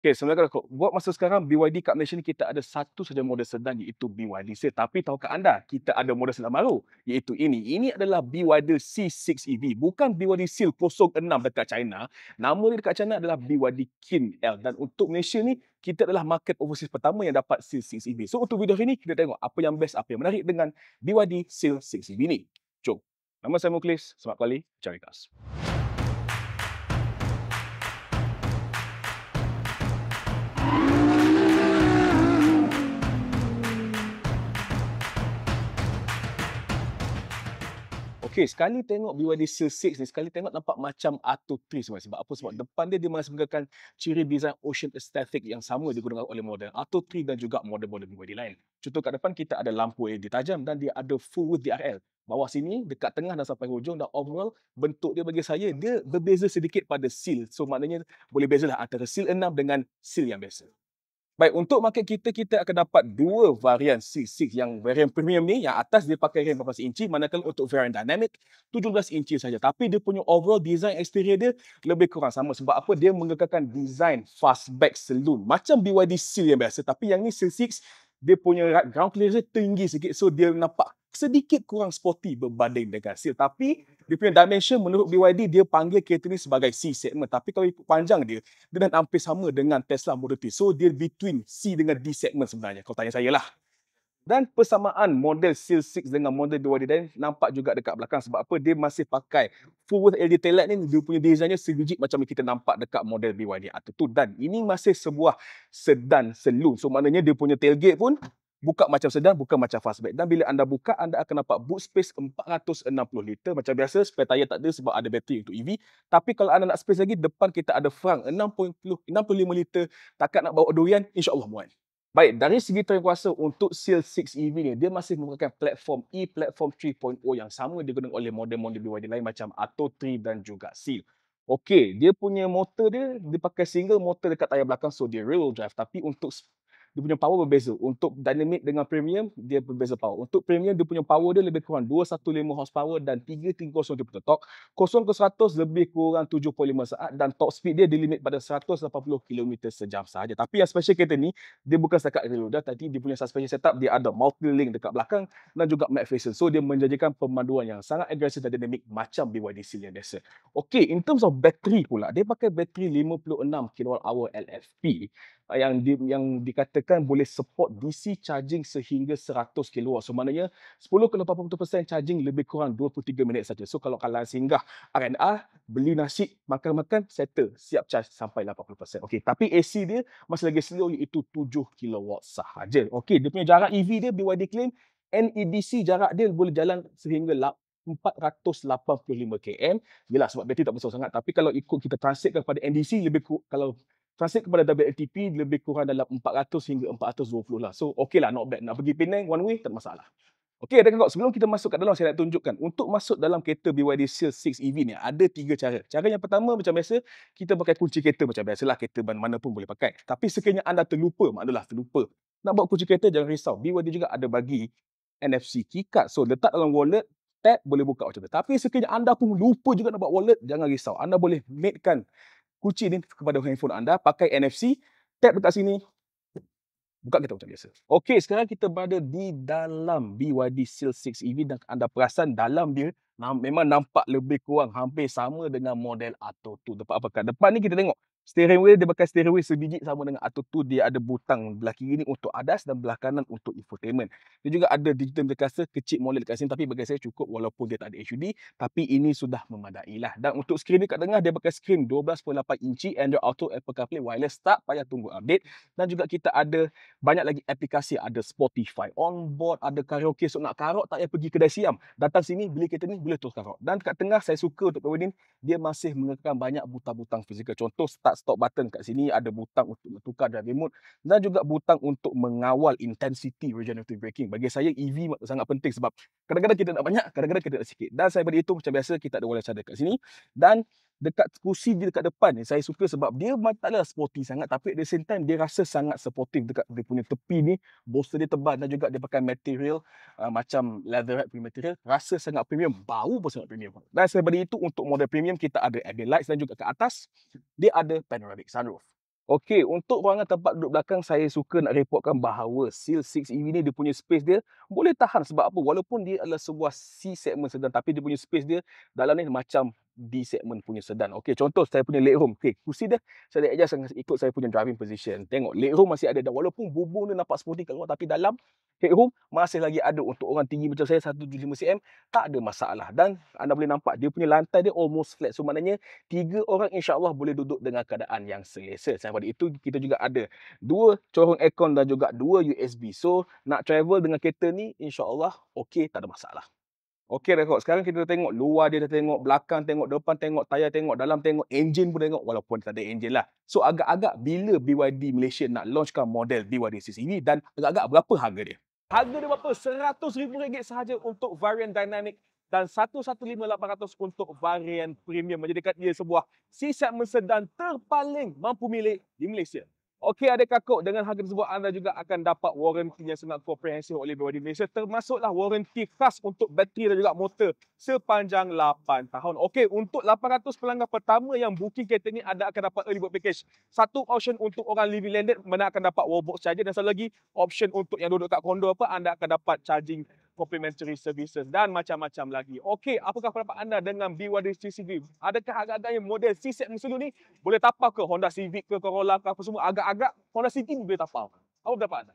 Okay, sebenarnya kalau buat masa sekarang BYD kat Malaysia ni kita ada satu saja model sedan iaitu BYD Seal. Tapi tahukah anda, kita ada model sedan baru iaitu ini. Ini adalah BYD C6 EV. Bukan BYD Seal 06 dekat China. Nama dia dekat China adalah BYD Kin L. Dan untuk Malaysia ni, kita adalah market overseas pertama yang dapat Seal 6 EV. So untuk video hari ni, kita tengok apa yang best, apa yang menarik dengan BYD Seal 6 EV ni. Jom. Nama saya Muklis. Selamat kali cari gas. Okey, sekali tengok BYD Seal 6 ni, sekali tengok nampak macam Atto 3 sebenarnya. Sebab apa? Sebab depan dia masih menggunakan ciri design Ocean Aesthetic yang sama digunakan oleh model Atto 3 dan juga model-model BYD lain. Contoh kat depan kita ada lampu LED tajam dan dia ada full width DRL. Bawah sini, dekat tengah dan sampai hujung, dan overall bentuk dia bagi saya, dia berbeza sedikit pada Seal. So maknanya boleh bezalah antara Seal 6 dengan Seal yang biasa. Baik, untuk market kita, kita akan dapat dua varian C6. Yang varian premium ni, yang atas dia pakai RAM 14 inci, manakala untuk varian dynamic 17 inci saja. Tapi dia punya overall design exterior dia lebih kurang sama. Sebab apa? Dia menggunakan design fastback saloon. Macam BYD Seal yang biasa. Tapi yang ni Seal 6, dia punya ground clearance tinggi sikit. So dia nampak sedikit kurang sporty berbanding dengan Seal. Tapi dia punya dimension menurut BYD, dia panggil kereta ni sebagai C segment. Tapi kalau ikut panjang dia dah hampir sama dengan Tesla Model 3. So dia between C dengan D segment sebenarnya, kalau tanya saya lah. Dan persamaan model Seal 6 dengan model BYD lain nampak juga dekat belakang. Sebab apa? Dia masih pakai full width LED tail light ni. Dia punya desainnya sebiji macam yang kita nampak dekat model BYD Atto 2. Dan ini masih sebuah sedan saloon. So maknanya dia punya tailgate pun buka macam sedan, bukan macam fastback. Dan bila anda buka, anda akan nampak boot space 460 liter. Macam biasa, spare tayar tak ada sebab ada bateri untuk EV. Tapi kalau anda nak space lagi, depan kita ada frunk 65 liter. Takat nak bawa durian, insyaAllah muat. Baik, dari segi tarik kuasa untuk Seal 6 EV ni, dia masih menggunakan platform platform 3.0 yang sama digunakan oleh model-model BYD lain macam Atto 3 dan juga Seal. Okey, dia punya motor dia pakai single motor dekat tayar belakang, so dia rear wheel drive. Tapi untuk dia punya power berbeza. Untuk dynamic dengan premium, dia berbeza power. Untuk premium, dia punya power dia lebih kurang 215 horsepower dan 330 Nm torque. 0 ke 100 lebih kurang 7.5 saat dan top speed dia dilimit pada 180 km sejam sahaja. Tapi yang special kereta ni, dia bukan setakat rear wheel, tadi dia punya suspension setup, dia ada multi-link dekat belakang dan juga MagFacial. So, dia menjanjikan pemanduan yang sangat agresif dan dinamik macam BYD Seal yang biasa. Okay, in terms of battery pula, dia pakai bateri 56 kWh LFP yang dikatakan boleh support DC charging sehingga 100 kW. So maknanya 10 ke 80% charging lebih kurang 23 minit saja. So kalau kalian singgah R&R, beli nasi, makan-makan, settle, siap charge sampai 80%. Okey, tapi AC dia masih lagi slow iaitu 7 kW sahaja. Okey, dia punya jarak EV dia BYD claim NEDC jarak dia boleh jalan sehingga 485 km. Yelah, sebab bateri tak besar sangat. Tapi kalau ikut kita translate kepada NDC, kalau translate kepada WLTP lebih kurang dalam 400 hingga 420 lah. So okey lah, not bad. Nak pergi Penang one way tak masalah. Okey, adik kakak, sebelum kita masuk kat dalam, saya nak tunjukkan. Untuk masuk dalam kereta BYD Seal 6 EV ni, ada 3 cara. Cara yang pertama, macam biasa, kita pakai kunci kereta macam biasalah. Kereta mana pun boleh pakai. Tapi sekiranya anda terlupa, maknanya terlupa nak bawa kunci kereta, jangan risau. BYD juga ada bagi NFC keycard. So letak dalam wallet, tap, boleh buka macam tu. Tapi sekiranya anda pun lupa juga nak bawa wallet, jangan risau. Anda boleh matekan kunci ni kepada handphone anda, pakai NFC, tap dekat sini, buka kereta macam biasa. Okey, sekarang kita berada di dalam BYD Seal 6 EV dan anda perasan dalam dia memang nampak lebih kurang hampir sama dengan model Atto 2. Tempat apa kat depan ni kita tengok steering wheel, dia pakai steering wheel sebiji sama dengan Atto 2. Dia ada butang belah kiri ni untuk ADAS dan belah kanan untuk infotainment. Dia juga ada digital media cluster kecil molek dekat sini, tapi bagi saya cukup walaupun dia tak ada HUD, tapi ini sudah memadai lah. Dan untuk skrin ni kat tengah, dia pakai skrin 12.8 inci Android Auto, Apple CarPlay wireless, tak payah tunggu update. Dan juga kita ada banyak lagi aplikasi, ada Spotify on board, ada karaoke. So nak karaoke tak payah pergi kedai siam, datang sini beli kereta ni boleh terus karaoke. Dan kat tengah saya suka untuk BYD, dia masih menggunakan banyak butang-butang fizikal. Contoh start stop button kat sini, ada butang untuk bertukar drive remote dan juga butang untuk mengawal intensity regenerative braking. Bagi saya EV sangat penting sebab kadang-kadang kita nak banyak, kadang-kadang kita nak sikit. Dan saya beri itu macam biasa, kita ada wall charger kat sini. Dan dekat kursi dia dekat depan ni, saya suka sebab dia taklah sporty sangat, tapi at the same time dia rasa sangat supportive. Dekat dia punya tepi ni, bolster dia tebal dan juga dia pakai material macam leatherette punya material, rasa sangat premium, bau pun sangat premium. Dan saya beri itu untuk model premium, kita ada ambient lights dan juga ke atas dia ada panoramic sunroof. Okey, untuk ruangan tempat duduk belakang, saya suka nak reportkan bahawa Seal 6EV ni dia punya space dia boleh tahan. Sebab apa? Walaupun dia adalah sebuah C segment sedan, tapi dia punya space dia dalam ni macam D segment punya sedan. Okey, contoh saya punya legroom. Okey, kursi dia saya adjust ikut saya punya driving position. Tengok, legroom masih ada. Dan walaupun bubung dia nampak sporty kat luar, tapi dalam headroom masih lagi ada untuk orang tinggi macam saya 175 cm, tak ada masalah. Dan anda boleh nampak dia punya lantai dia almost flat. So maknanya 3 orang insya-Allah boleh duduk dengan keadaan yang selesa. Selain daripada itu, kita juga ada 2 corong aircon dan juga 2 USB. So, nak travel dengan kereta ni insya-Allah okey, tak ada masalah. Okey rekod. Sekarang kita tengok luar dia, dah tengok belakang, tengok depan, tengok tayar, tengok dalam, tengok enjin pun tengok, walaupun tak ada enjin lah. So, agak-agak bila BYD Malaysia nak launchkan model BYD Series ini dan agak-agak berapa harga dia? Harga dia berapa? RM100,000 sahaja untuk varian Dynamic dan RM115,800 untuk varian Premium, menjadikan ia sebuah C-segment sedan terpaling mampu milik di Malaysia. Okey adik-kakak, dengan harga tersebut anda juga akan dapat waranti yang sangat komprehensif oleh BYD Malaysia, termasuklah waranti khas untuk bateri dan juga motor sepanjang 8 tahun. Okey, untuk 800 pelanggan pertama yang booking kereta ni, anda akan dapat early bird package. Satu option untuk orang living landed, mana akan dapat wallbox charger, dan satu lagi option untuk yang duduk kat kondo apa, anda akan dapat charging complimentary services dan macam-macam lagi. Okey, apakah pendapat anda dengan BYD CCV? Adakah agak-agaknya model C-segment sebelum ni boleh tapau ke Honda Civic ke Corolla ke apa semua? Agak-agak Honda City boleh tapau. Apa pendapat anda?